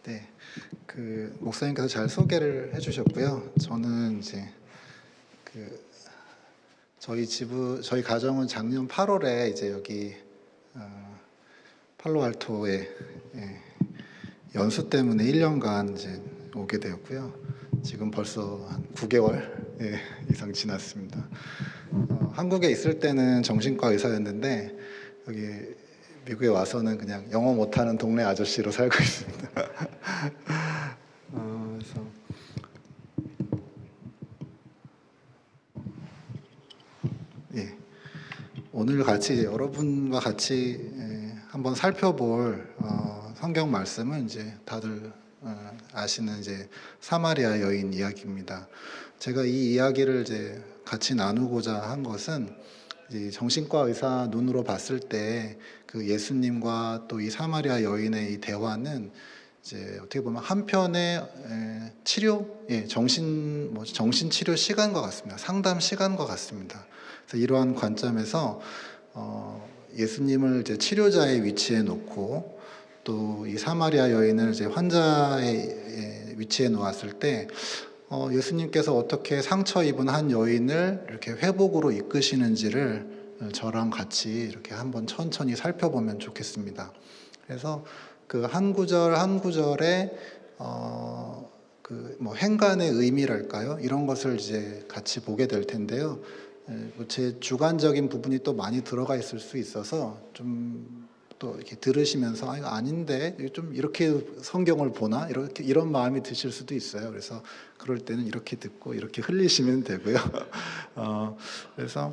네, 목사님께서 잘 소개를 해주셨고요. 저는 이제 그 저희 가정은 작년 8월에 이제 여기 팔로알토에 연수 때문에 1년간 이제 오게 되었고요. 지금 벌써 한 9개월 이상 지났습니다. 한국에 있을 때는 정신과 의사였는데 여기 미국에 와서는 그냥 영어 못하는 동네 아저씨로 살고 있습니다. 그래서 오늘 같이 여러분과 같이 한번 살펴볼 성경 말씀은 이제 다들 아시는 이제 사마리아 여인 이야기입니다. 제가 이 이야기를 이제 같이 나누고자 한 것은 이제 정신과 의사 눈으로 봤을 때 그 예수님과 또 이 사마리아 여인의 이 대화는 이제 어떻게 보면 한편의 치료, 정신 치료 시간과 같습니다. 상담 시간과 같습니다. 그래서 이러한 관점에서 예수님을 이제 치료자의 위치에 놓고 또 이 사마리아 여인을 이제 환자의 위치에 놓았을 때 예수님께서 어떻게 상처 입은 한 여인을 이렇게 회복으로 이끄시는지를 저랑 같이 이렇게 한번 천천히 살펴보면 좋겠습니다. 그래서 그 한 구절 한 구절에 행간의 의미랄까요? 이런 것을 이제 같이 보게 될 텐데요. 제 주관적인 부분이 또 많이 들어가 있을 수 있어서 좀 또 이렇게 들으시면서 이거 아닌데 좀 이렇게 성경을 보나 이런 마음이 드실 수도 있어요. 그래서 그럴 때는 이렇게 듣고 이렇게 흘리시면 되고요. 그래서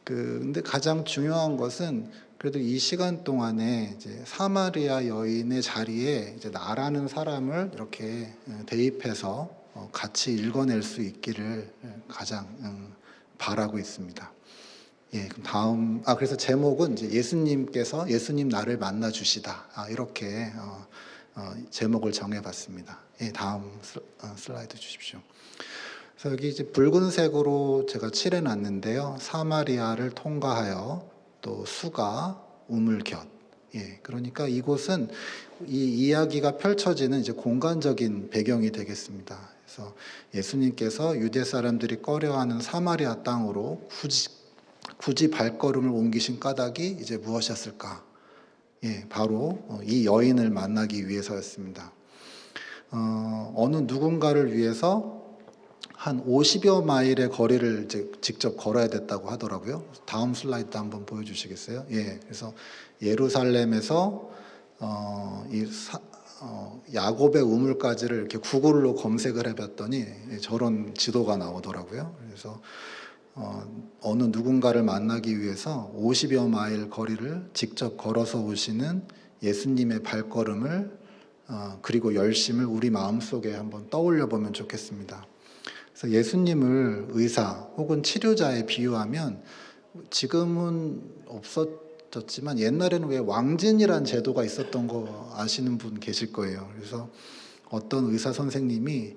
근데 가장 중요한 것은 그래도 이 시간 동안에 이제 사마리아 여인의 자리에 이제 나라는 사람을 이렇게 대입해서 같이 읽어낼 수 있기를 가장 바라고 있습니다. 그럼 그래서 제목은 이제 예수님 나를 만나 주시다. 이렇게 제목을 정해봤습니다. 다음 슬라이드 주십시오. 그래서 여기 이제 붉은색으로 제가 칠해놨는데요. 사마리아를 통과하여 또 수가 우물곁. 그러니까 이곳은 이 이야기가 펼쳐지는 이제 공간적인 배경이 되겠습니다. 그래서 예수님께서 유대 사람들이 꺼려하는 사마리아 땅으로 굳이 발걸음을 옮기신 까닭이 이제 무엇이었을까? 바로 이 여인을 만나기 위해서였습니다. 어느 누군가를 위해서 한 50여 마일의 거리를 이제 직접 걸어야 됐다고 하더라고요. 다음 슬라이드 한번 보여주시겠어요? 그래서 예루살렘에서 야곱의 우물까지를 이렇게 구글로 검색을 해봤더니 저런 지도가 나오더라고요. 그래서 어느 누군가를 만나기 위해서 50여 마일 거리를 직접 걸어서 오시는 예수님의 발걸음을 그리고 열심을 우리 마음속에 한번 떠올려 보면 좋겠습니다. 그래서 예수님을 의사 혹은 치료자에 비유하면 지금은 없어졌지만 옛날에는 왜 왕진이란 제도가 있었던 거 아시는 분 계실 거예요. 그래서 어떤 의사 선생님이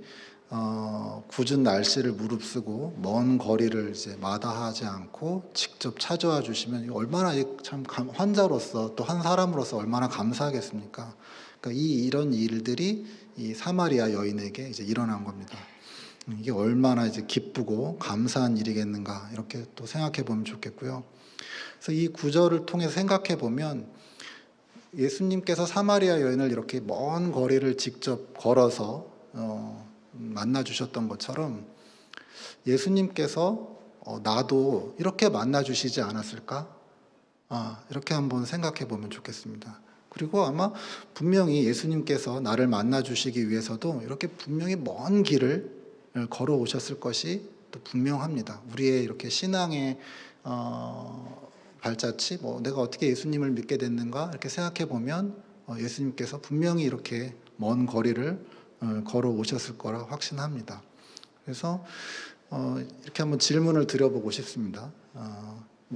굳은 날씨를 무릅쓰고 먼 거리를 이제 마다하지 않고 직접 찾아와 주시면 얼마나 참 환자로서 또 한 사람으로서 얼마나 감사하겠습니까? 그러니까 이런 일들이 이 사마리아 여인에게 이제 일어난 겁니다. 이게 얼마나 이제 기쁘고 감사한 일이겠는가 이렇게 또 생각해 보면 좋겠고요. 그래서 이 구절을 통해서 생각해 보면 예수님께서 사마리아 여인을 이렇게 먼 거리를 직접 걸어서 만나 주셨던 것처럼 예수님께서 나도 이렇게 만나 주시지 않았을까? 이렇게 한번 생각해 보면 좋겠습니다. 그리고 아마 분명히 예수님께서 나를 만나 주시기 위해서도 이렇게 분명히 먼 길을 걸어 오셨을 것이 또 분명합니다. 우리의 이렇게 신앙의 발자취, 내가 어떻게 예수님을 믿게 됐는가 이렇게 생각해 보면 예수님께서 분명히 이렇게 먼 거리를 걸어 오셨을 거라 확신합니다. 그래서 이렇게 한번 질문을 드려보고 싶습니다.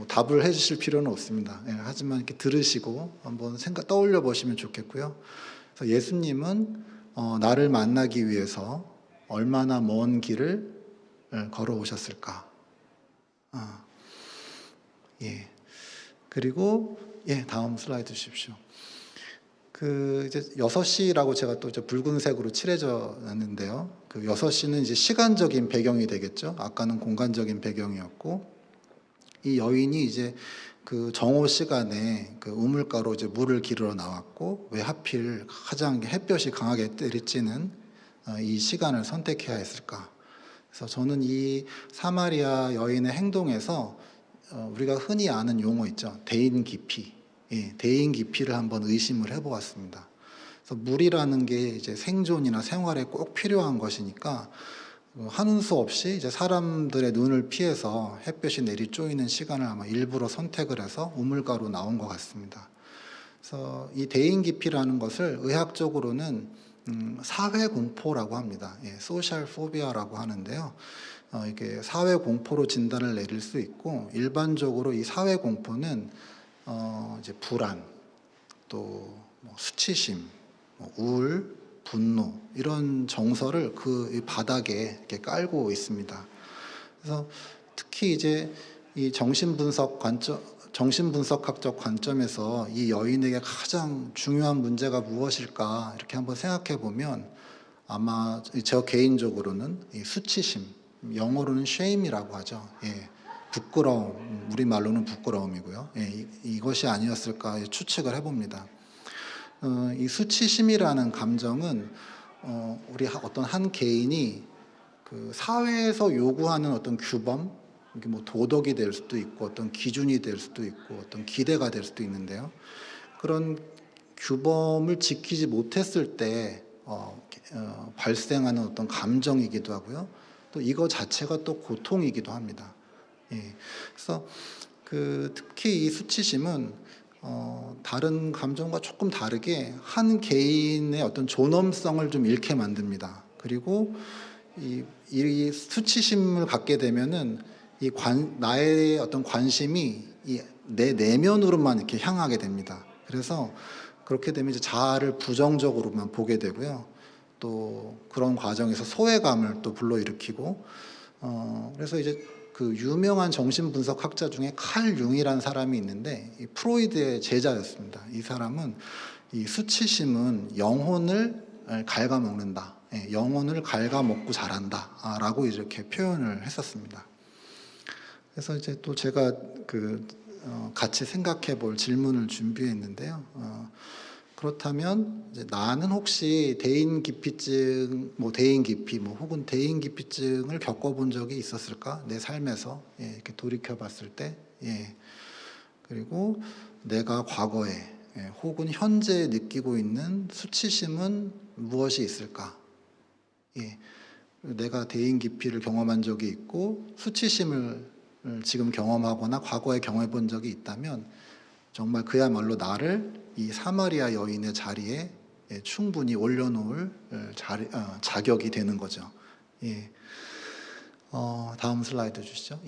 답을 해주실 필요는 없습니다. 하지만 이렇게 들으시고 한번 떠올려 보시면 좋겠고요. 그래서 예수님은 나를 만나기 위해서 얼마나 먼 길을 걸어 오셨을까? 그리고 다음 슬라이드 주십시오. 이제 6시라고 제가 또 이제 붉은색으로 칠해져 놨는데요. 그 6시는 이제 시간적인 배경이 되겠죠. 아까는 공간적인 배경이었고, 이 여인이 이제 그 정오 시간에 그 우물가로 이제 물을 기르러 나왔고, 왜 하필 가장 햇볕이 강하게 때리쬐는 이 시간을 선택해야 했을까? 그래서 저는 이 사마리아 여인의 행동에서 우리가 흔히 아는 용어 있죠. 대인 기피. 예, 대인 기피를 한번 의심을 해보았습니다. 그래서 물이라는 게 이제 생존이나 생활에 꼭 필요한 것이니까 하는 수 없이 이제 사람들의 눈을 피해서 햇볕이 내리쪼이는 시간을 아마 일부러 선택을 해서 우물가로 나온 것 같습니다. 그래서 이 대인 기피라는 것을 의학적으로는 사회 공포라고 합니다. 예, 소셜 포비아라고 하는데요. 이게 사회 공포로 진단을 내릴 수 있고, 일반적으로 이 사회 공포는 이제 불안, 또 뭐 수치심, 뭐 우울, 분노 이런 정서를 그 바닥에 이렇게 깔고 있습니다. 그래서 특히 이제 이 정신분석학적 관점에서 이 여인에게 가장 중요한 문제가 무엇일까 이렇게 한번 생각해 보면, 아마 저 개인적으로는 이 수치심, 영어로는 shame이라고 하죠. 예, 부끄러움, 우리말로는 부끄러움이고요. 예, 이것이 아니었을까 추측을 해봅니다. 이 수치심이라는 감정은 우리 어떤 한 개인이 그 사회에서 요구하는 어떤 규범, 이게 뭐 도덕이 될 수도 있고 어떤 기준이 될 수도 있고 어떤 기대가 될 수도 있는데요. 그런 규범을 지키지 못했을 때 발생하는 어떤 감정이기도 하고요. 또 이거 자체가 또 고통이기도 합니다. 예. 그래서 특히 이 수치심은 다른 감정과 조금 다르게 한 개인의 어떤 존엄성을 좀 잃게 만듭니다. 그리고 이 수치심을 갖게 되면은 나의 어떤 관심이 내 내면으로만 이렇게 향하게 됩니다. 그래서 그렇게 되면 이제 자아를 부정적으로만 보게 되고요. 또 그런 과정에서 소외감을 또 불러일으키고, 그래서 이제 그 유명한 정신분석학자 중에 칼 융이라는 사람이 있는데, 이 프로이드의 제자였습니다. 이 사람은 이 수치심은 영혼을 갉아먹는다. 예, 영혼을 갉아먹고 자란다라고 이렇게 표현을 했었습니다. 그래서 이제 또 제가 같이 생각해 볼 질문을 준비했는데요. 그렇다면 이제 나는 혹시 대인 기피증, 대인 기피, 혹은 대인 기피증을 겪어본 적이 있었을까? 내 삶에서 이렇게 돌이켜 봤을 때, 그리고 내가 과거에 혹은 현재 느끼고 있는 수치심은 무엇이 있을까? 내가 대인 기피를 경험한 적이 있고 수치심을 지금 경험하거나 과거에 경험해 본 적이 있다면, 정말 그야말로 나를 이 사마리아 여인의 자리에 충분히 올려놓을 자격이 되는 거죠. 다음 슬라이드 주시죠.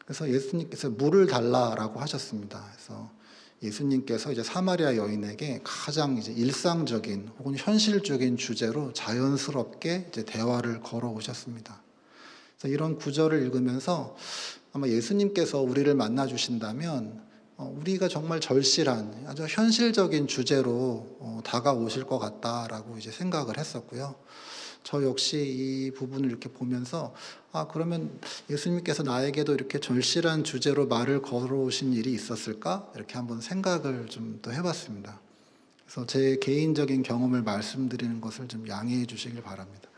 그래서 예수님께서 물을 달라라고 하셨습니다. 그래서 예수님께서 이제 사마리아 여인에게 가장 이제 일상적인 혹은 현실적인 주제로 자연스럽게 이제 대화를 걸어 오셨습니다. 그래서 이런 구절을 읽으면서 아마 예수님께서 우리를 만나 주신다면 우리가 정말 절실한 아주 현실적인 주제로 다가오실 것 같다라고 이제 생각을 했었고요. 저 역시 이 부분을 이렇게 보면서 그러면 예수님께서 나에게도 이렇게 절실한 주제로 말을 걸어오신 일이 있었을까? 이렇게 한번 생각을 좀 더 해봤습니다. 그래서 제 개인적인 경험을 말씀드리는 것을 좀 양해해 주시길 바랍니다.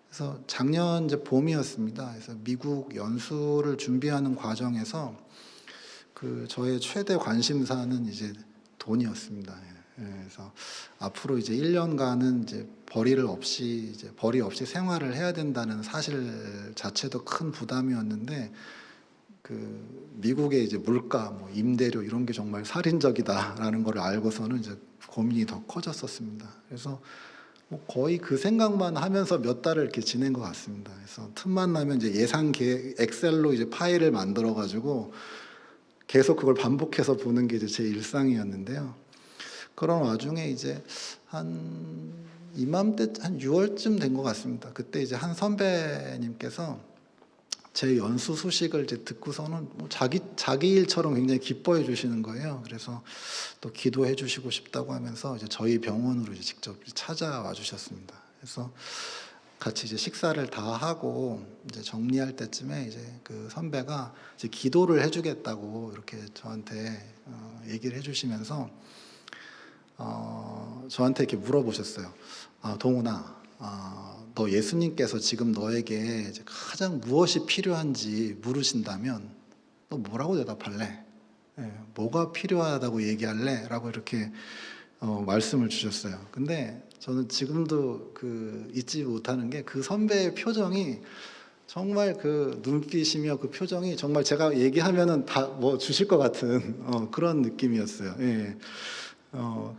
그래서 작년 이제 봄이었습니다. 그래서 미국 연수를 준비하는 과정에서 저의 최대 관심사는 이제 돈이었습니다. 그래서 앞으로 이제 1년간은 이제 벌이 없이 생활을 해야 된다는 사실 자체도 큰 부담이었는데, 미국의 이제 물가, 임대료 이런 게 정말 살인적이다라는 걸 알고서는 이제 고민이 더 커졌었습니다. 그래서 거의 그 생각만 하면서 몇 달을 이렇게 지낸 것 같습니다. 그래서 틈만 나면 이제 예산 계획, 엑셀로 이제 파일을 만들어 가지고 계속 그걸 반복해서 보는 게 이제 제 일상이었는데요. 그런 와중에 이제 한 이맘때 한 6월쯤 된 것 같습니다. 그때 이제 한 선배님께서 제 연수 소식을 이제 듣고서는 뭐 자기 일처럼 굉장히 기뻐해 주시는 거예요. 그래서 또 기도해 주시고 싶다고 하면서 이제 저희 병원으로 이제 직접 찾아와 주셨습니다. 그래서 같이 이제 식사를 다 하고 이제 정리할 때쯤에 이제 그 선배가 이제 기도를 해주겠다고 이렇게 저한테 얘기를 해주시면서 저한테 이렇게 물어보셨어요. 동훈아, 너 예수님께서 지금 너에게 이제 가장 무엇이 필요한지 물으신다면 너 뭐라고 대답할래? 예, 뭐가 필요하다고 얘기할래? 라고 이렇게 말씀을 주셨어요. 근데 저는 지금도 그 잊지 못하는 게 그 선배의 표정이 정말 그 눈빛이며 그 표정이 정말 제가 얘기하면은 다 뭐 주실 것 같은 그런 느낌이었어요. 예.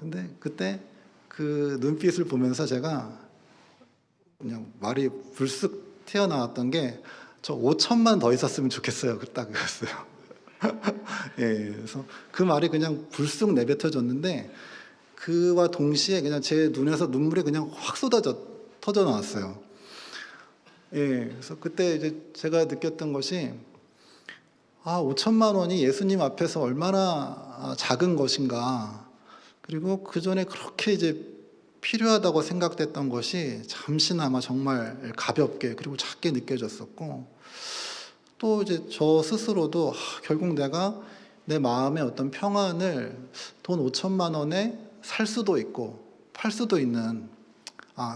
근데 그때 그 눈빛을 보면서 제가 그냥 말이 불쑥 튀어나왔던 게 저 5천만 더 있었으면 좋겠어요. 딱 그랬어요. 예, 그래서 그 말이 그냥 불쑥 내뱉어졌는데 그와 동시에 그냥 제 눈에서 눈물이 그냥 확 터져 나왔어요. 예, 그래서 그때 이제 제가 느꼈던 것이 5천만 원이 예수님 앞에서 얼마나 작은 것인가. 그리고 그 전에 그렇게 이제 필요하다고 생각됐던 것이 잠시나마 정말 가볍게 그리고 작게 느껴졌었고, 또 이제 저 스스로도 결국 내가 내 마음의 어떤 평안을 돈 5천만 원에 살 수도 있고 팔 수도 있는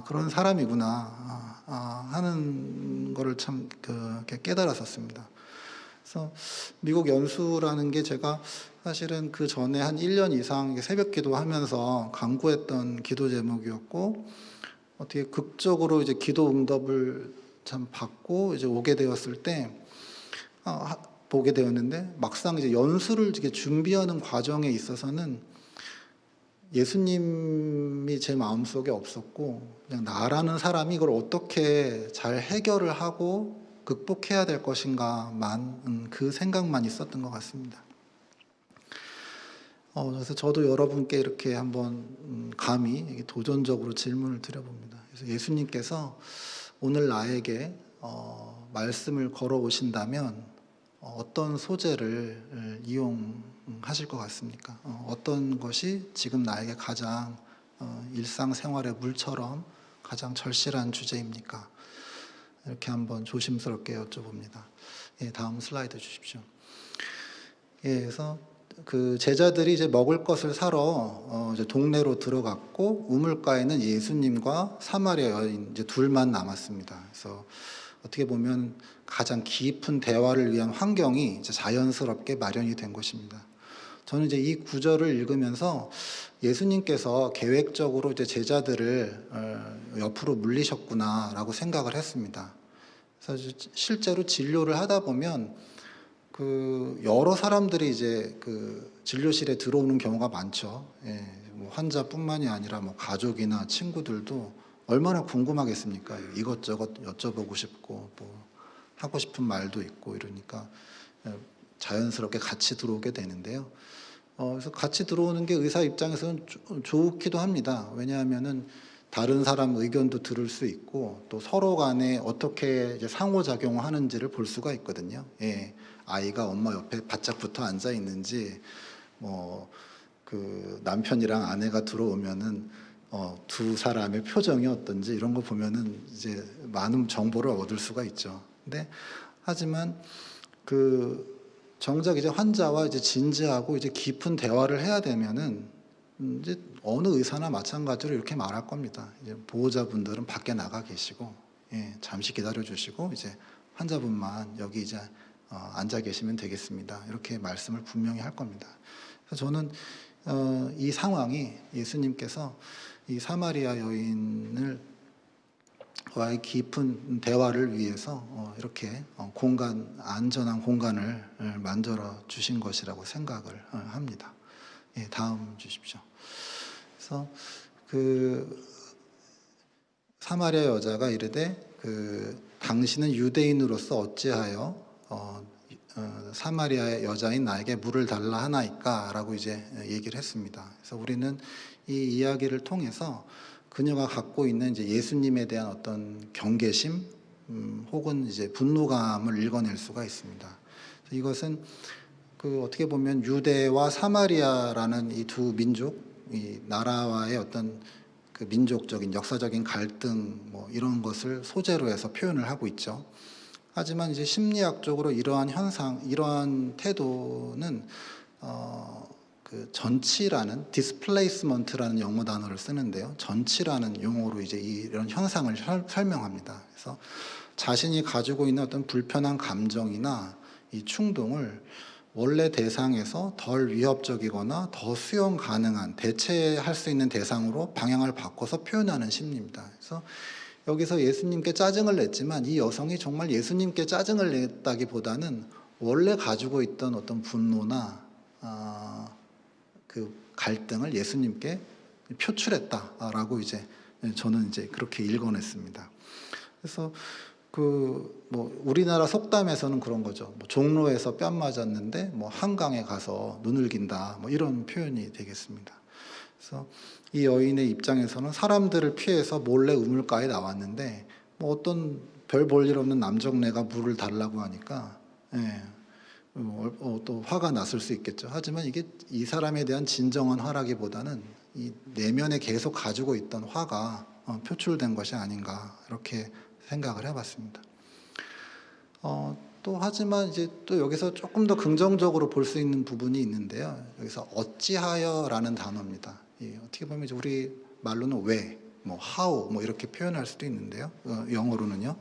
그런 사람이구나 하는 거를 참 이렇게 깨달았었습니다. 그래서 미국 연수라는 게 제가 사실은 그 전에 한 1년 이상 새벽 기도하면서 강구했던 기도 제목이었고, 어떻게 극적으로 이제 기도 응답을 참 받고 이제 오게 되었을 때 보게 되었는데, 막상 이제 연수를 이렇게 준비하는 과정에 있어서는 예수님이 제 마음속에 없었고 그냥 나라는 사람이 이걸 어떻게 잘 해결을 하고 극복해야 될 것인가만 그 생각만 있었던 것 같습니다. 그래서 저도 여러분께 이렇게 한번 감히 도전적으로 질문을 드려봅니다. 그래서 예수님께서 오늘 나에게 말씀을 걸어 오신다면 어떤 소재를 이용하실 것 같습니까? 어떤 것이 지금 나에게 가장 일상생활의 물처럼 가장 절실한 주제입니까? 이렇게 한번 조심스럽게 여쭤봅니다. 예, 다음 슬라이드 주십시오. 예, 그래서 그 제자들이 이제 먹을 것을 사러 이제 동네로 들어갔고, 우물가에는 예수님과 사마리아 여인 이제 둘만 남았습니다. 그래서 어떻게 보면 가장 깊은 대화를 위한 환경이 이제 자연스럽게 마련이 된 것입니다. 저는 이제 이 구절을 읽으면서 예수님께서 계획적으로 이제 제자들을 옆으로 물리셨구나라고 생각을 했습니다. 그래서 실제로 진료를 하다 보면 그 여러 사람들이 이제 그 진료실에 들어오는 경우가 많죠. 예, 뭐 환자뿐만이 아니라 뭐 가족이나 친구들도 얼마나 궁금하겠습니까? 이것저것 여쭤보고 싶고 뭐 하고 싶은 말도 있고 이러니까 자연스럽게 같이 들어오게 되는데요. 그래서 같이 들어오는 게 의사 입장에서는 좋기도 합니다. 왜냐하면은 다른 사람 의견도 들을 수 있고 또 서로 간에 어떻게 이제 상호작용하는지를 볼 수가 있거든요. 예, 아이가 엄마 옆에 바짝 붙어 앉아 있는지, 뭐 그 남편이랑 아내가 들어오면은 두 사람의 표정이 어떤지 이런 거 보면은 이제 많은 정보를 얻을 수가 있죠. 근데 하지만 그 정작 이제 환자와 이제 진지하고 이제 깊은 대화를 해야 되면은 이제 어느 의사나 마찬가지로 이렇게 말할 겁니다. 이제 보호자분들은 밖에 나가 계시고, 예, 잠시 기다려 주시고 이제 환자분만 여기 이제 앉아 계시면 되겠습니다. 이렇게 말씀을 분명히 할 겁니다. 그래서 저는 이 상황이 예수님께서 이 사마리아 여인을 와의 깊은 대화를 위해서 이렇게 안전한 공간을 만들어 주신 것이라고 생각을 합니다. 예, 다음 주십시오. 그래서 그 사마리아 여자가 이르되 당신은 유대인으로서 어찌하여 사마리아의 여자인 나에게 물을 달라 하나이까라고 이제 얘기를 했습니다. 그래서 우리는 이 이야기를 통해서 그녀가 갖고 있는 이제 예수님에 대한 어떤 경계심, 혹은 이제 분노감을 읽어낼 수가 있습니다. 이것은 어떻게 보면 유대와 사마리아라는 이 두 민족, 이 나라와의 어떤 민족적인 역사적인 갈등 뭐 이런 것을 소재로 해서 표현을 하고 있죠. 하지만 이제 심리학적으로 이러한 현상, 이러한 태도는 전치라는 displacement라는 영어 단어를 쓰는데요. 전치라는 용어로 이제 이런 현상을 설명합니다. 그래서 자신이 가지고 있는 어떤 불편한 감정이나 이 충동을 원래 대상에서 덜 위협적이거나 더 수용 가능한 대체할 수 있는 대상으로 방향을 바꿔서 표현하는 심리입니다. 그래서 여기서 예수님께 짜증을 냈지만 이 여성이 정말 예수님께 짜증을 냈다기보다는 원래 가지고 있던 어떤 분노나 그 갈등을 예수님께 표출했다라고 이제 저는 이제 그렇게 읽어냈습니다. 그래서 우리나라 속담에서는 그런 거죠. 종로에서 뺨 맞았는데 한강에 가서 눈을 긴다. 이런 표현이 되겠습니다. 그래서 이 여인의 입장에서는 사람들을 피해서 몰래 우물가에 나왔는데 어떤 별 볼 일 없는 남정네가 물을 달라고 하니까 또 화가 났을 수 있겠죠. 하지만 이게 이 사람에 대한 진정한 화라기보다는 이 내면에 계속 가지고 있던 화가 표출된 것이 아닌가 이렇게 생각을 해봤습니다. 또 하지만 이제 또 여기서 조금 더 긍정적으로 볼 수 있는 부분이 있는데요. 여기서 어찌하여라는 단어입니다. 어떻게 보면 이제 우리 말로는 왜, how 이렇게 표현할 수도 있는데요. 영어로는요.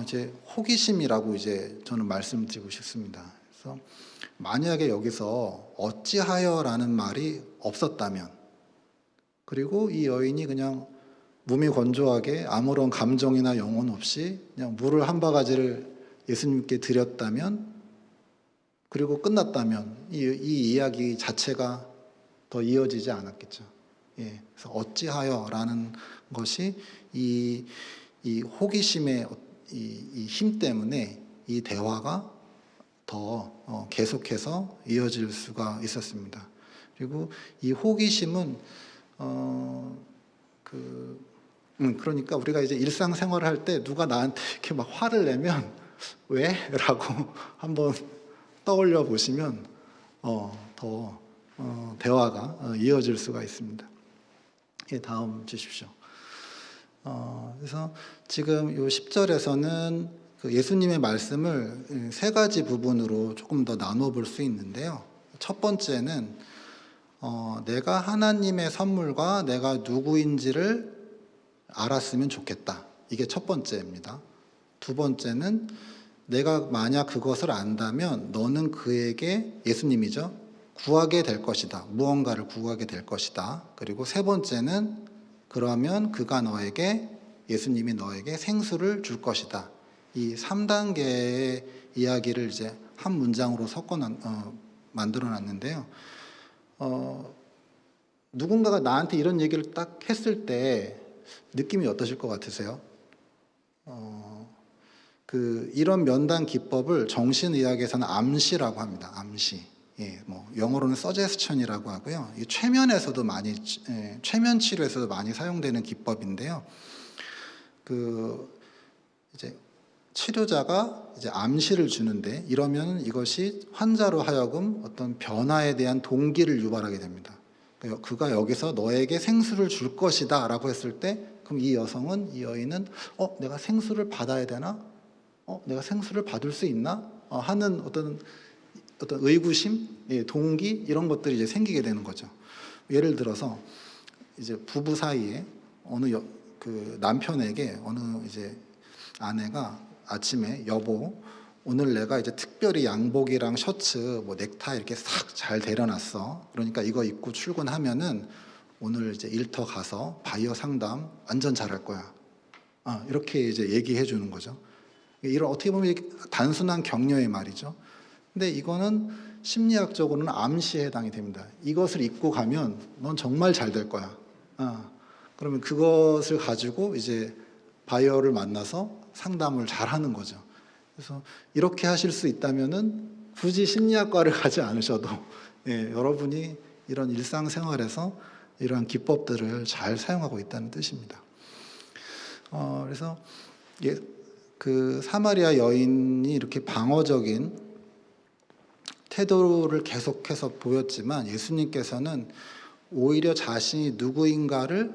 이제 호기심이라고 이제 저는 말씀드리고 싶습니다. 그래서 만약에 여기서 어찌하여라는 말이 없었다면, 그리고 이 여인이 그냥 몸이 건조하게 아무런 감정이나 영혼 없이 그냥 물을 한 바가지를 예수님께 드렸다면, 그리고 끝났다면 이 이야기 자체가 더 이어지지 않았겠죠. 그래서 어찌하여라는 것이 이 호기심의 이 힘 때문에 이 대화가 더 계속해서 이어질 수가 있었습니다. 그리고 이 호기심은 그러니까 우리가 이제 일상생활을 할 때 누가 나한테 이렇게 막 화를 내면 왜? 라고 한번 떠올려 보시면 더 대화가 이어질 수가 있습니다. 다음 주십시오. 그래서 지금 이 10절에서는 예수님의 말씀을 세 가지 부분으로 조금 더 나눠 볼 수 있는데요. 첫 번째는 내가 하나님의 선물과 내가 누구인지를 알았으면 좋겠다. 이게 첫 번째입니다. 두 번째는 내가 만약 그것을 안다면 너는 그에게, 예수님이죠, 구하게 될 것이다. 무언가를 구하게 될 것이다. 그리고 세 번째는 그러면 그가 너에게, 예수님이 너에게 생수를 줄 것이다. 이 3단계의 이야기를 이제 한 문장으로 만들어 놨는데요. 누군가가 나한테 이런 얘기를 딱 했을 때 느낌이 어떠실 것 같으세요? 이런 면담 기법을 정신의학에서는 암시라고 합니다. 암시. 영어로는 suggestion이라고 하고요. 이 최면에서도 최면 치료에서도 많이 사용되는 기법인데요. 이제 치료자가 이제 암시를 주는데, 이러면 이것이 환자로 하여금 어떤 변화에 대한 동기를 유발하게 됩니다. 그가 여기서 너에게 생수를 줄 것이다 라고 했을 때, 그럼 이 여인은 내가 생수를 받아야 되나? 내가 생수를 받을 수 있나? 하는 어떤 의구심, 동기, 이런 것들이 이제 생기게 되는 거죠. 예를 들어서 이제 부부 사이에 남편에게 어느 이제 아내가 아침에 여보, 오늘 내가 이제 특별히 양복이랑 셔츠, 넥타이 이렇게 싹 잘 데려놨어. 그러니까 이거 입고 출근하면은 오늘 이제 일터 가서 바이어 상담 완전 잘할 거야. 이렇게 이제 얘기해 주는 거죠. 이런 어떻게 보면 단순한 격려의 말이죠. 근데 이거는 심리학적으로는 암시에 해당이 됩니다. 이것을 입고 가면 넌 정말 잘 될 거야. 그러면 그것을 가지고 이제 바이어를 만나서 상담을 잘 하는 거죠. 그래서 이렇게 하실 수 있다면은 굳이 심리학과를 가지 않으셔도 여러분이 이런 일상생활에서 이러한 기법들을 잘 사용하고 있다는 뜻입니다. 그래서 그 사마리아 여인이 이렇게 방어적인 태도를 계속해서 보였지만 예수님께서는 오히려 자신이 누구인가를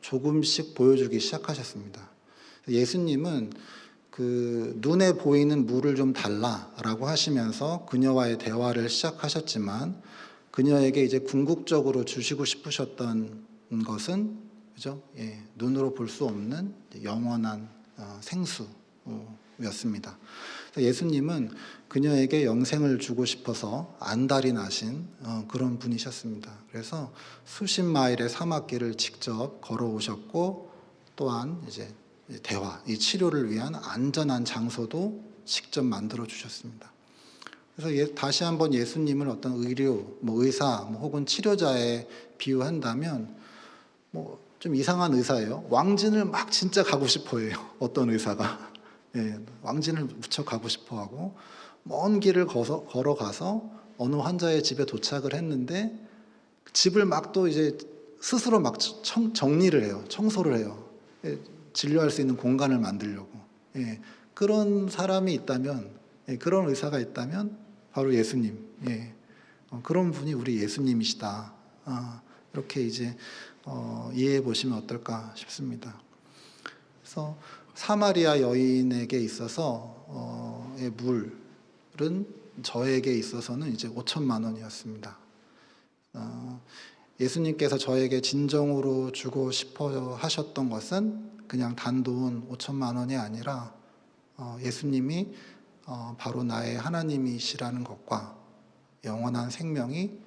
조금씩 보여주기 시작하셨습니다. 예수님은 그 눈에 보이는 물을 좀 달라라고 하시면서 그녀와의 대화를 시작하셨지만 그녀에게 이제 궁극적으로 주시고 싶으셨던 것은 그죠? 예, 눈으로 볼 수 없는 영원한 생수였습니다. 예수님은 그녀에게 영생을 주고 싶어서 안달이 나신 그런 분이셨습니다. 그래서 수십 마일의 사막길을 직접 걸어오셨고 또한 이제 대화, 이 치료를 위한 안전한 장소도 직접 만들어 주셨습니다. 그래서 다시 한번 예수님을 어떤 의료, 뭐 의사, 뭐 혹은 치료자에 비유한다면 뭐 좀 이상한 의사예요. 왕진을 막 진짜 가고 싶어해요. 어떤 의사가 예, 왕진을 무척 가고 싶어하고 먼 길을 걸어가서 어느 환자의 집에 도착을 했는데 집을 막 또 이제 스스로 막 정리를 해요. 청소를 해요. 예, 진료할 수 있는 공간을 만들려고. 예, 그런 사람이 있다면, 예, 그런 의사가 있다면 바로 예수님. 예, 그런 분이 우리 예수님이시다. 이렇게 이제 이해해 보시면 어떨까 싶습니다. 그래서 사마리아 여인에게 있어서 물은 저에게 있어서는 이제 5천만 원이었습니다. 예수님께서 저에게 진정으로 주고 싶어 하셨던 것은 그냥 단돈 5천만 원이 아니라 예수님이 바로 나의 하나님이시라는 것과 영원한 생명이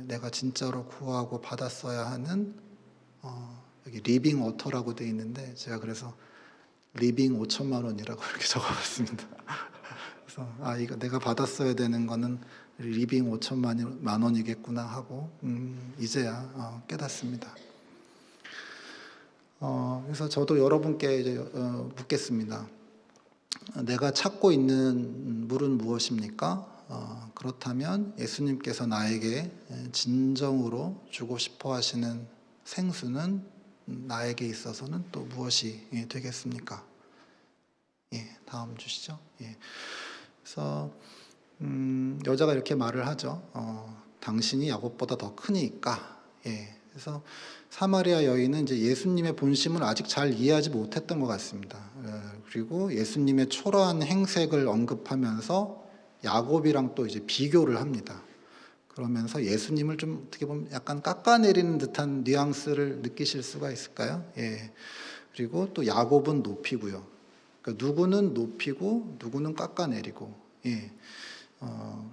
내가 진짜로 구하고 받았어야 하는 여기 리빙 워터라고 되어 있는데 제가 그래서 리빙 5천만 원이라고 이렇게 적어봤습니다. 그래서 이거 내가 받았어야 되는 거는 리빙 5천만 원이겠구나 하고 이제야 깨닫습니다. 그래서 저도 여러분께 이제 묻겠습니다. 내가 찾고 있는 물은 무엇입니까? 그렇다면 예수님께서 나에게 진정으로 주고 싶어 하시는 생수는 나에게 있어서는 또 무엇이 되겠습니까? 예, 다음 주시죠. 예. 그래서 여자가 이렇게 말을 하죠. 당신이 야곱보다 더 크니까. 예. 그래서 사마리아 여인은 이제 예수님의 본심을 아직 잘 이해하지 못했던 것 같습니다. 그리고 예수님의 초라한 행색을 언급하면서 야곱이랑 또 이제 비교를 합니다. 그러면서 예수님을 좀 어떻게 보면 약간 깎아내리는 듯한 뉘앙스를 느끼실 수가 있을까요? 예. 그리고 또 야곱은 높이고요. 그러니까 누구는 높이고 누구는 깎아내리고. 예.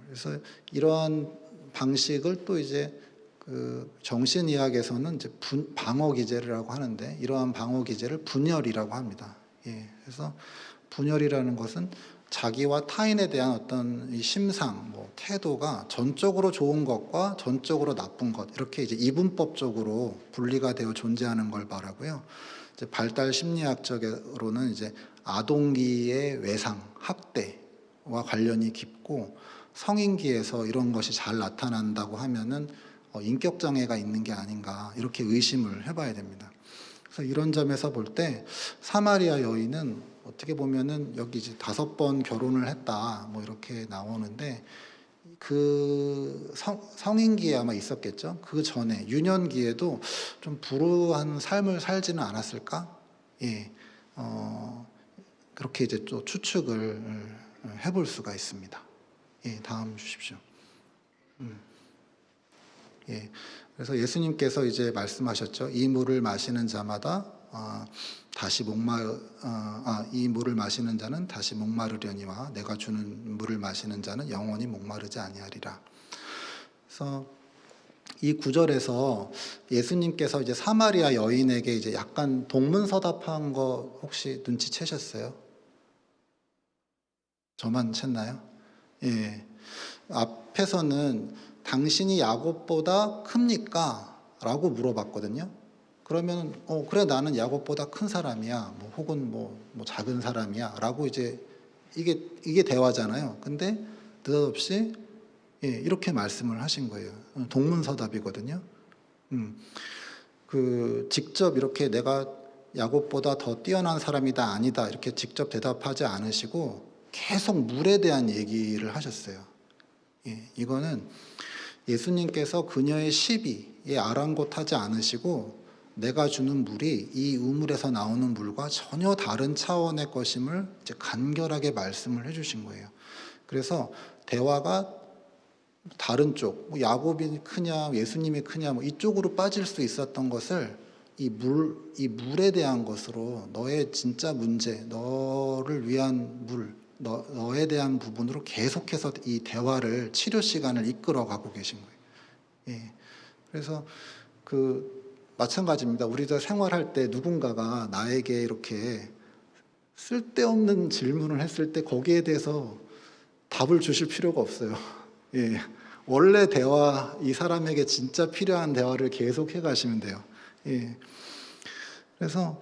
그래서 이러한 방식을 또 이제 그 정신의학에서는 이제 방어 기제라고 하는데 이러한 방어 기제를 분열이라고 합니다. 예. 그래서 분열이라는 것은 자기와 타인에 대한 어떤 이 심상, 뭐 태도가 전적으로 좋은 것과 전적으로 나쁜 것 이렇게 이제 이분법적으로 분리가 되어 존재하는 걸 말하고요. 이제 발달 심리학적으로는 이제 아동기의 외상, 학대와 관련이 깊고 성인기에서 이런 것이 잘 나타난다고 하면은 인격 장애가 있는 게 아닌가 이렇게 의심을 해봐야 됩니다. 그래서 이런 점에서 볼 때 사마리아 여인은 어떻게 보면은 여기 이제 5번 결혼을 했다 뭐 이렇게 나오는데 그 성인기에 아마 있었겠죠. 그 전에 유년기에도 좀 불우한 삶을 살지는 않았을까? 예, 그렇게 이제 또 추측을 해볼 수가 있습니다. 예, 다음 주십시오. 예, 그래서 예수님께서 이제 말씀하셨죠. 이 물을 마시는 자마다 이 물을 마시는 자는 다시 목마르려니와 내가 주는 물을 마시는 자는 영원히 목마르지 아니하리라. 그래서 이 구절에서 예수님께서 이제 사마리아 여인에게 이제 약간 동문서답한 거 혹시 눈치채셨어요? 저만 챘나요? 예. 앞에서는 당신이 야곱보다 큽니까? 라고 물어봤거든요. 그러면 그래 나는 야곱보다 큰 사람이야. 뭐 혹은 뭐 작은 사람이야. 라고 이제 이게 대화잖아요. 근데 느닷없이 예, 이렇게 말씀을 하신 거예요. 동문서답이거든요. 그 직접 이렇게 내가 야곱보다 더 뛰어난 사람이다 아니다 이렇게 직접 대답하지 않으시고 계속 물에 대한 얘기를 하셨어요. 예, 이거는 예수님께서 그녀의 시비에 아랑곳하지 않으시고 내가 주는 물이 이 우물에서 나오는 물과 전혀 다른 차원의 것임을 이제 간결하게 말씀을 해주신 거예요. 그래서 대화가 다른 쪽, 뭐 야곱이 크냐, 예수님이 크냐, 뭐 이쪽으로 빠질 수 있었던 것을 이 물에 대한 것으로 너의 진짜 문제, 너를 위한 물, 너에 대한 부분으로 계속해서 이 대화를 치료 시간을 이끌어가고 계신 거예요. 예. 그래서 마찬가지입니다. 우리도 생활할 때 누군가가 나에게 이렇게 쓸데없는 질문을 했을 때 거기에 대해서 답을 주실 필요가 없어요. 예. 원래 대화, 이 사람에게 진짜 필요한 대화를 계속해 가시면 돼요. 예. 그래서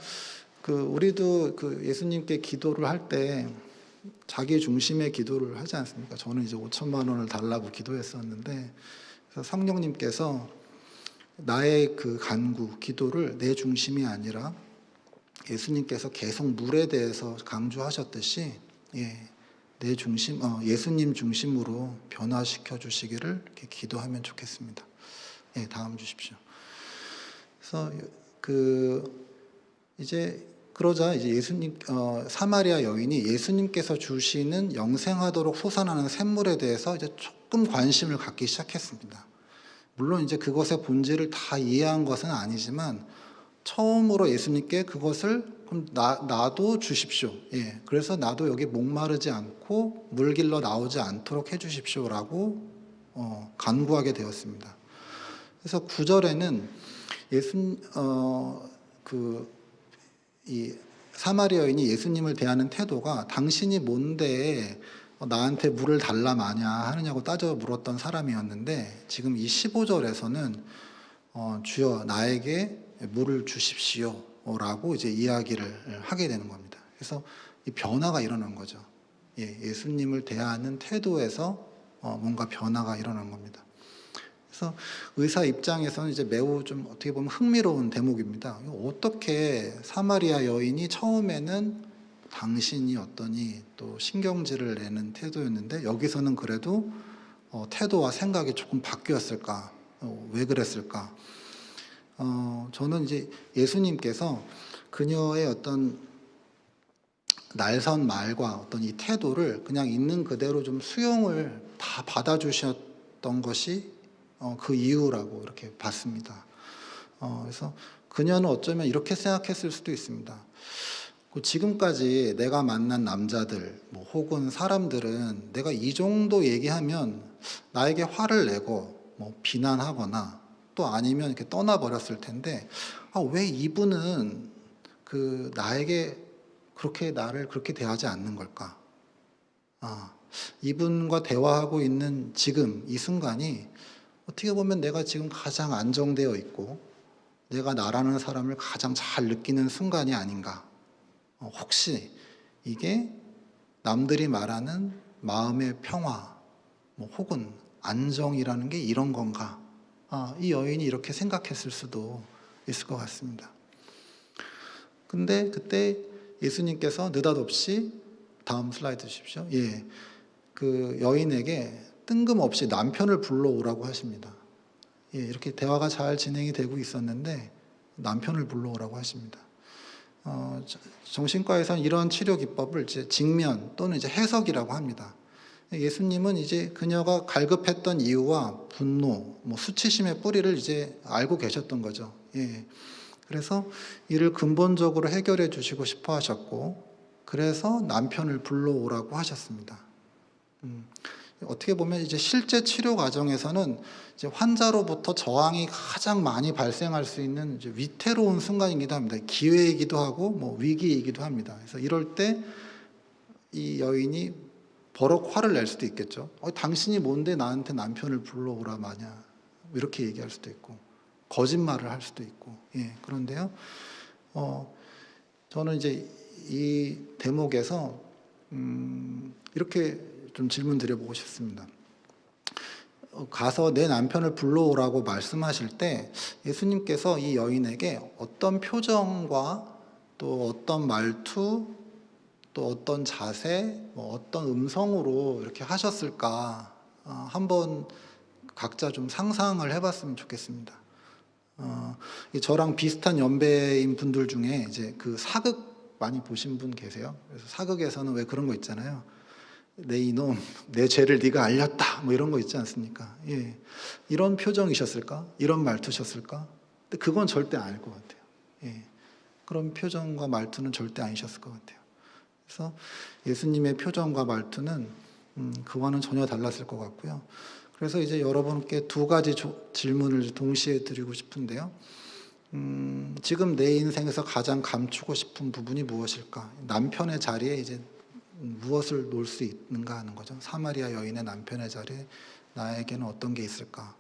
우리도 예수님께 기도를 할 때 자기 중심의 기도를 하지 않습니까? 저는 이제 5천만 원을 달라고 기도했었는데, 그래서 성령님께서 나의 간구, 기도를 내 중심이 아니라 예수님께서 계속 물에 대해서 강조하셨듯이, 예, 내 중심, 예수님 중심으로 변화시켜 주시기를 이렇게 기도하면 좋겠습니다. 예, 다음 주십시오. 그래서 이제 예수님, 사마리아 여인이 예수님께서 주시는 영생하도록 솟아나는 샘물에 대해서 이제 조금 관심을 갖기 시작했습니다. 물론 이제 그것의 본질을 다 이해한 것은 아니지만 처음으로 예수님께 그것을 그럼 나도 주십시오. 예, 그래서 나도 여기 목마르지 않고 물 길러 나오지 않도록 해주십시오라고 간구하게 되었습니다. 그래서 9절에는 이 사마리아 여인이 예수님을 대하는 태도가 당신이 뭔데 나한테 물을 달라 마냐 하느냐고 따져 물었던 사람이었는데, 지금 이 15절에서는 주여 나에게 물을 주십시오 라고 이제 이야기를 하게 되는 겁니다. 그래서 이 변화가 일어난 거죠. 예, 예수님을 대하는 태도에서 뭔가 변화가 일어난 겁니다. 그래서 의사 입장에서는 이제 매우 좀 어떻게 보면 흥미로운 대목입니다. 어떻게 사마리아 여인이 처음에는 당신이 어떠니 또 신경질을 내는 태도였는데 여기서는 그래도 태도와 생각이 조금 바뀌었을까? 왜 그랬을까? 저는 이제 예수님께서 그녀의 어떤 날선 말과 어떤 이 태도를 그냥 있는 그대로 좀 수용을 다 받아주셨던 것이 그 이유라고 이렇게 봤습니다. 그래서 그녀는 어쩌면 이렇게 생각했을 수도 있습니다. 지금까지 내가 만난 남자들 혹은 사람들은 내가 이 정도 얘기하면 나에게 화를 내고 비난하거나 또 아니면 이렇게 떠나버렸을 텐데, 왜 이분은 나에게 나를 그렇게 대하지 않는 걸까? 이분과 대화하고 있는 지금 이 순간이 어떻게 보면 내가 지금 가장 안정되어 있고 내가 나라는 사람을 가장 잘 느끼는 순간이 아닌가. 혹시 이게 남들이 말하는 마음의 평화 혹은 안정이라는 게 이런 건가. 이 여인이 이렇게 생각했을 수도 있을 것 같습니다. 근데 그때 예수님께서 느닷없이, 다음 슬라이드 주십시오. 예, 그 여인에게 뜬금없이 남편을 불러오라고 하십니다. 예, 이렇게 대화가 잘 진행이 되고 있었는데 남편을 불러오라고 하십니다. 정신과에서는 이런 치료 기법을 이제 직면 또는 이제 해석이라고 합니다. 예수님은 이제 그녀가 갈급했던 이유와 분노, 수치심의 뿌리를 이제 알고 계셨던 거죠. 예. 그래서 이를 근본적으로 해결해 주시고 싶어 하셨고, 그래서 남편을 불러오라고 하셨습니다. 어떻게 보면 이제 실제 치료 과정에서는 이제 환자로부터 저항이 가장 많이 발생할 수 있는 이제 위태로운 순간이기도 합니다. 기회이기도 하고 위기이기도 합니다. 그래서 이럴 때 이 여인이 버럭 화를 낼 수도 있겠죠. 당신이 뭔데 나한테 남편을 불러오라 마냐, 이렇게 얘기할 수도 있고 거짓말을 할 수도 있고. 예, 그런데요, 저는 이제 이 대목에서 이렇게 좀 질문 드려보고 싶습니다. 가서 내 남편을 불러오라고 말씀하실 때 예수님께서 이 여인에게 어떤 표정과 또 어떤 말투, 또 어떤 자세, 뭐 어떤 음성으로 이렇게 하셨을까 한번 각자 좀 상상을 해봤으면 좋겠습니다. 저랑 비슷한 연배인 분들 중에 이제 그 사극 많이 보신 분 계세요? 그래서 사극에서는 왜 그런 거 있잖아요. 내 이놈, 내 죄를 네가 알렸다, 뭐 이런 거 있지 않습니까? 예, 이런 표정이셨을까? 이런 말투셨을까? 근데 그건 절대 아닐 것 같아요. 예, 그런 표정과 말투는 절대 아니셨을 것 같아요. 그래서 예수님의 표정과 말투는 그와는 전혀 달랐을 것 같고요. 그래서 이제 여러분께 두 가지 질문을 동시에 드리고 싶은데요. 지금 내 인생에서 가장 감추고 싶은 부분이 무엇일까? 남편의 자리에 이제 무엇을 놓을 수 있는가 하는 거죠. 사마리아 여인의 남편의 자리에 나에게는 어떤 게 있을까?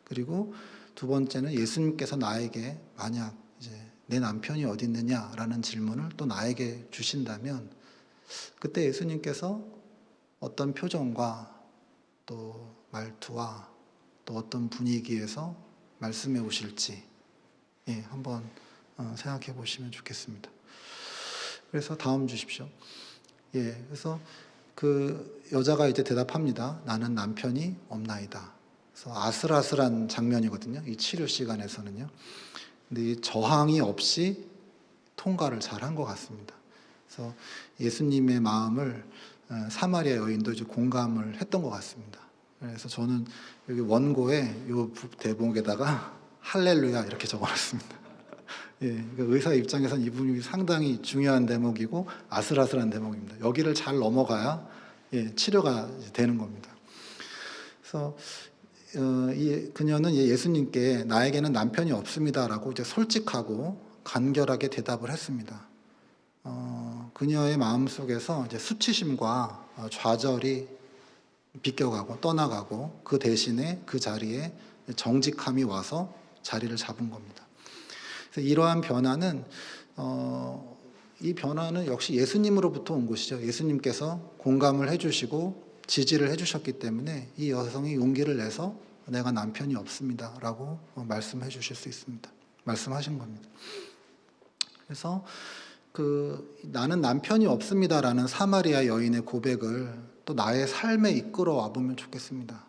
그리고 두 번째는 예수님께서 나에게 만약 이제 내 남편이 어디 있느냐라는 질문을 또 나에게 주신다면 그때 예수님께서 어떤 표정과 또 말투와 또 어떤 분위기에서 말씀해 오실지 한번 생각해 보시면 좋겠습니다. 그래서 다음 주십시오. 그래서 그 여자가 이제 대답합니다. 나는 남편이 없나이다. 그래서 아슬아슬한 장면이거든요. 이 치료 시간에서는요. 근데 이 저항이 없이 통과를 잘 한 것 같습니다. 그래서 예수님의 마음을 사마리아 여인도 이제 공감을 했던 것 같습니다. 그래서 저는 여기 원고에 이 대목에다가 할렐루야 이렇게 적어놨습니다. 그러니까 의사 입장에서는 이 부분이 상당히 중요한 대목이고 아슬아슬한 대목입니다. 여기를 잘 넘어가야 치료가 되는 겁니다. 그래서 그녀는 예수님께 나에게는 남편이 없습니다라고 이제 솔직하고 간결하게 대답을 했습니다. 그녀의 마음 속에서 이제 수치심과 좌절이 비껴가고 떠나가고 그 대신에 그 자리에 정직함이 와서 자리를 잡은 겁니다. 그래서 이러한 변화는 이 변화는 역시 예수님으로부터 온 것이죠. 예수님께서 공감을 해주시고 지지를 해주셨기 때문에 이 여성이 용기를 내서 내가 남편이 없습니다라고 말씀해 주실 수 있습니다. 말씀하신 겁니다. 그래서 나는 남편이 없습니다라는 사마리아 여인의 고백을 또 나의 삶에 이끌어 와보면 좋겠습니다.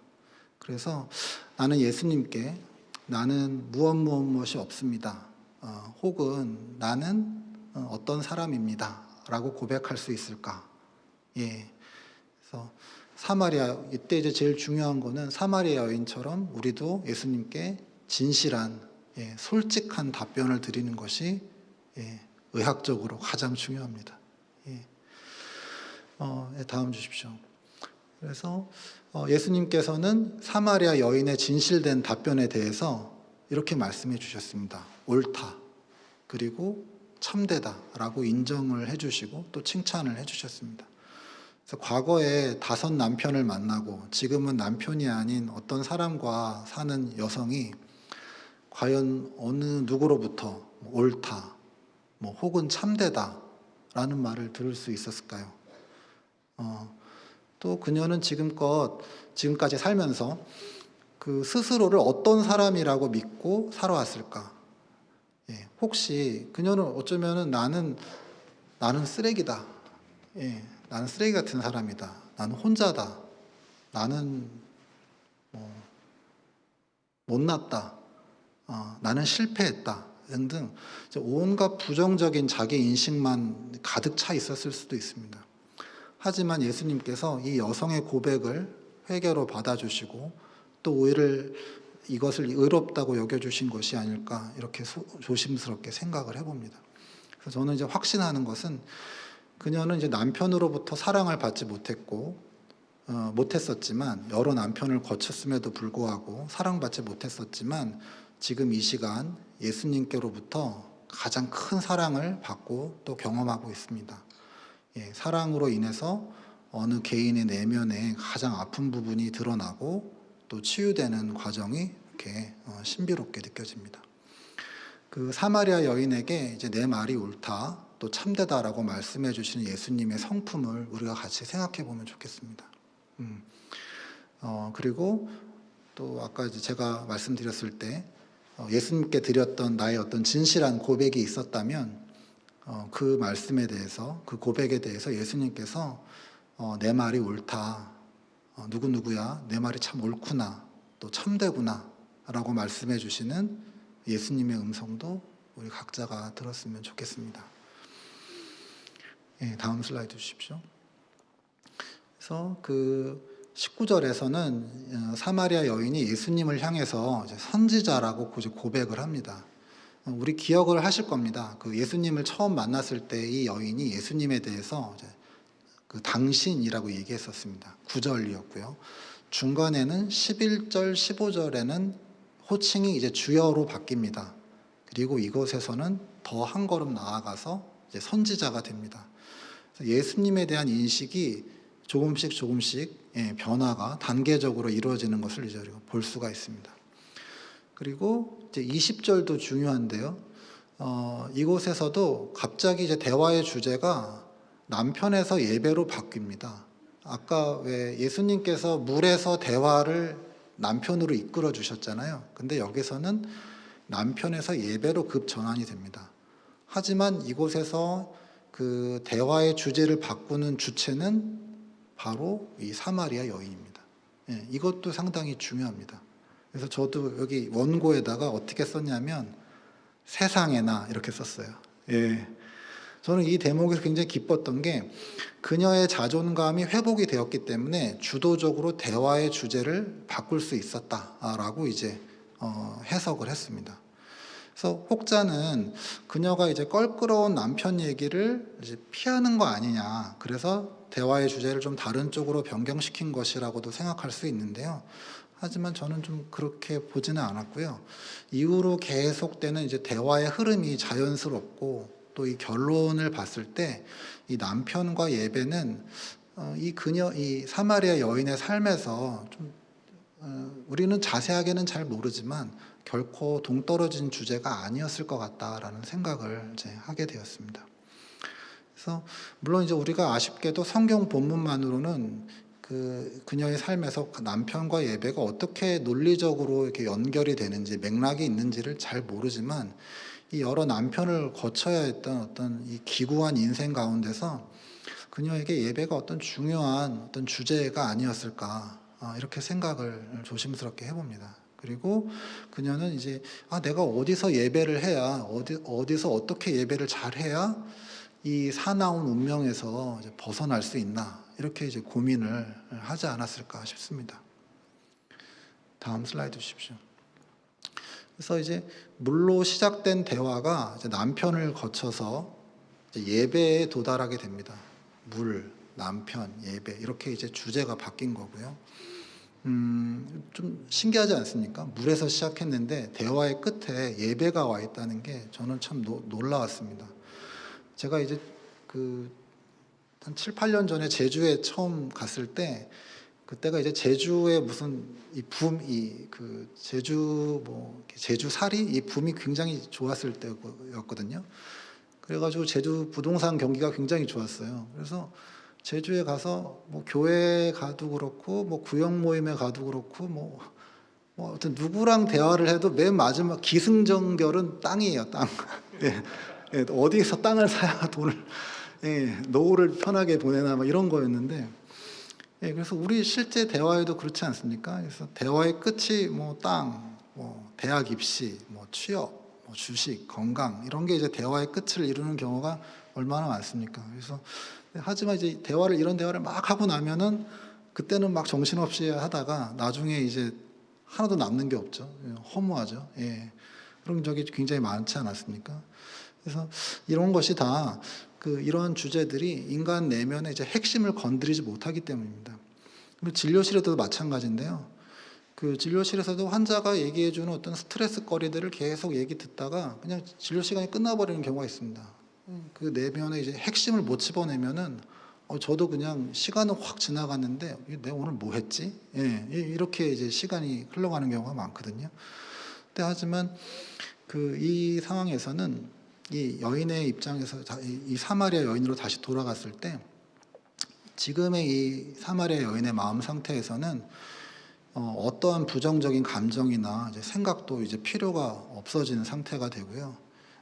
그래서 나는 예수님께 나는 무엇이 없습니다. 혹은 나는 어떤 사람입니다. 라고 고백할 수 있을까? 그래서 이때 이제 제일 중요한 거는 사마리아 여인처럼 우리도 예수님께 진실한, 솔직한 답변을 드리는 것이 의학적으로 가장 중요합니다. 다음 주십시오. 그래서 예수님께서는 사마리아 여인의 진실된 답변에 대해서 이렇게 말씀해 주셨습니다. 옳다. 그리고 참되다라고 인정을 해주시고 또 칭찬을 해주셨습니다. 그래서 과거에 5 남편을 만나고 지금은 남편이 아닌 어떤 사람과 사는 여성이 과연 어느 누구로부터 옳다, 혹은 참되다라는 말을 들을 수 있었을까요? 또 그녀는 지금까지 살면서 그 스스로를 어떤 사람이라고 믿고 살아왔을까? 혹시 그녀는 어쩌면은 나는 쓰레기다. 나는 쓰레기 같은 사람이다. 나는 혼자다. 나는 못났다. 나는 실패했다. 등등 온갖 부정적인 자기 인식만 가득 차 있었을 수도 있습니다. 하지만 예수님께서 이 여성의 고백을 회개로 받아주시고 또 이것을 의롭다고 여겨주신 것이 아닐까 이렇게 조심스럽게 생각을 해봅니다. 그래서 저는 이제 확신하는 것은 그녀는 이제 남편으로부터 사랑을 받지 못했었지만 여러 남편을 거쳤음에도 불구하고 사랑받지 못했었지만 지금 이 시간 예수님께로부터 가장 큰 사랑을 받고 또 경험하고 있습니다. 사랑으로 인해서 어느 개인의 내면에 가장 아픈 부분이 드러나고 또 치유되는 과정이 이렇게 신비롭게 느껴집니다. 그 사마리아 여인에게 이제 내 말이 옳다, 또 참되다라고 말씀해 주시는 예수님의 성품을 우리가 같이 생각해 보면 좋겠습니다. 그리고 또 아까 이제 제가 말씀드렸을 때 예수님께 드렸던 나의 어떤 진실한 고백이 있었다면 그 말씀에 대해서, 그 고백에 대해서 예수님께서 내 말이 옳다, 누구누구야 내 말이 참 옳구나, 또 참되구나 라고 말씀해 주시는 예수님의 음성도 우리 각자가 들었으면 좋겠습니다. 다음 슬라이드 주십시오. 그래서 그 19절에서는 사마리아 여인이 예수님을 향해서 이제 선지자라고 고백을 합니다. 우리 기억을 하실 겁니다. 그 예수님을 처음 만났을 때 이 여인이 예수님에 대해서 이제 그 당신이라고 얘기했었습니다. 9절이었고요. 중간에는 11절, 15절에는 호칭이 이제 주여로 바뀝니다. 그리고 이곳에서는 더 한 걸음 나아가서 이제 선지자가 됩니다. 예수님에 대한 인식이 조금씩 변화가 단계적으로 이루어지는 것을 이제 우리가 볼 수가 있습니다. 그리고 이제 20절도 중요한데요. 이곳에서도 갑자기 이제 대화의 주제가 남편에서 예배로 바뀝니다. 아까 왜 예수님께서 물에서 대화를 남편으로 이끌어 주셨잖아요. 근데 여기서는 남편에서 예배로 급 전환이 됩니다. 하지만 이곳에서 그 대화의 주제를 바꾸는 주체는 바로 이 사마리아 여인입니다. 이것도 상당히 중요합니다. 그래서 저도 여기 원고에다가 어떻게 썼냐면 세상에나 이렇게 썼어요. 저는 이 대목에서 굉장히 기뻤던 게 그녀의 자존감이 회복이 되었기 때문에 주도적으로 대화의 주제를 바꿀 수 있었다라고 이제 해석을 했습니다. 그래서 혹자는 그녀가 이제 껄끄러운 남편 얘기를 이제 피하는 거 아니냐, 그래서 대화의 주제를 좀 다른 쪽으로 변경시킨 것이라고도 생각할 수 있는데요. 하지만 저는 좀 그렇게 보지는 않았고요. 이후로 계속되는 이제 대화의 흐름이 자연스럽고 또 이 결론을 봤을 때 이 남편과 예배는 이 사마리아 여인의 삶에서 좀 우리는 자세하게는 잘 모르지만 결코 동떨어진 주제가 아니었을 것 같다라는 생각을 이제 하게 되었습니다. 그래서 물론 이제 우리가 아쉽게도 성경 본문만으로는 그녀의 삶에서 남편과 예배가 어떻게 논리적으로 이렇게 연결이 되는지 맥락이 있는지를 잘 모르지만 이 여러 남편을 거쳐야 했던 어떤 이 기구한 인생 가운데서 그녀에게 예배가 어떤 중요한 어떤 주제가 아니었을까, 이렇게 생각을 조심스럽게 해봅니다. 그리고 그녀는 이제 내가 어디서 예배를 해야 어디서 어떻게 예배를 잘 해야 이 사나운 운명에서 이제 벗어날 수 있나, 이렇게 이제 고민을 하지 않았을까 싶습니다. 다음 슬라이드 주십시오. 그래서 이제 물로 시작된 대화가 이제 남편을 거쳐서 이제 예배에 도달하게 됩니다. 물, 남편, 예배, 이렇게 이제 주제가 바뀐 거고요. 좀 신기하지 않습니까? 물에서 시작했는데 대화의 끝에 예배가 와 있다는 게 저는 참 놀라웠습니다. 제가 이제 한 7, 8년 전에 제주에 처음 갔을 때, 그때가 이제 제주의 무슨 제주살이 이 붐이 굉장히 좋았을 때였거든요. 그래가지고 제주 부동산 경기가 굉장히 좋았어요. 그래서 제주에 가서 뭐 교회 가도 그렇고 뭐 구역 모임에 가도 그렇고 뭐 어떤 누구랑 대화를 해도 맨 마지막 기승전결은 땅이에요, 땅. 어디서 땅을 사야 돈을 노후를 편하게 보내나 뭐 이런 거였는데, 그래서 우리 실제 대화에도 그렇지 않습니까? 그래서 대화의 끝이 뭐 땅, 뭐 대학 입시, 뭐 취업, 뭐 주식, 건강, 이런 게 이제 대화의 끝을 이루는 경우가 얼마나 많습니까? 그래서 하지만 이제 이런 대화를 막 하고 나면은 그때는 막 정신없이 하다가 나중에 이제 하나도 남는 게 없죠. 허무하죠. 그런 적이 굉장히 많지 않았습니까? 그래서 이런 것이 다 이러한 주제들이 인간 내면의 이제 핵심을 건드리지 못하기 때문입니다. 그리고 진료실에도 마찬가지인데요. 진료실에서도 환자가 얘기해주는 어떤 스트레스 거리들을 계속 얘기 듣다가 그냥 진료 시간이 끝나버리는 경우가 있습니다. 그 내면의 이제 핵심을 못 집어내면은 저도 그냥 시간은 확 지나갔는데 내가 오늘 뭐 했지? 이렇게 이제 시간이 흘러가는 경우가 많거든요. 근데 하지만 이 상황에서는 이 여인의 입장에서 이 사마리아 여인으로 다시 돌아갔을 때 지금의 이 사마리아 여인의 마음 상태에서는 어떠한 부정적인 감정이나 이제 생각도 이제 필요가 없어지는 상태가 되고요.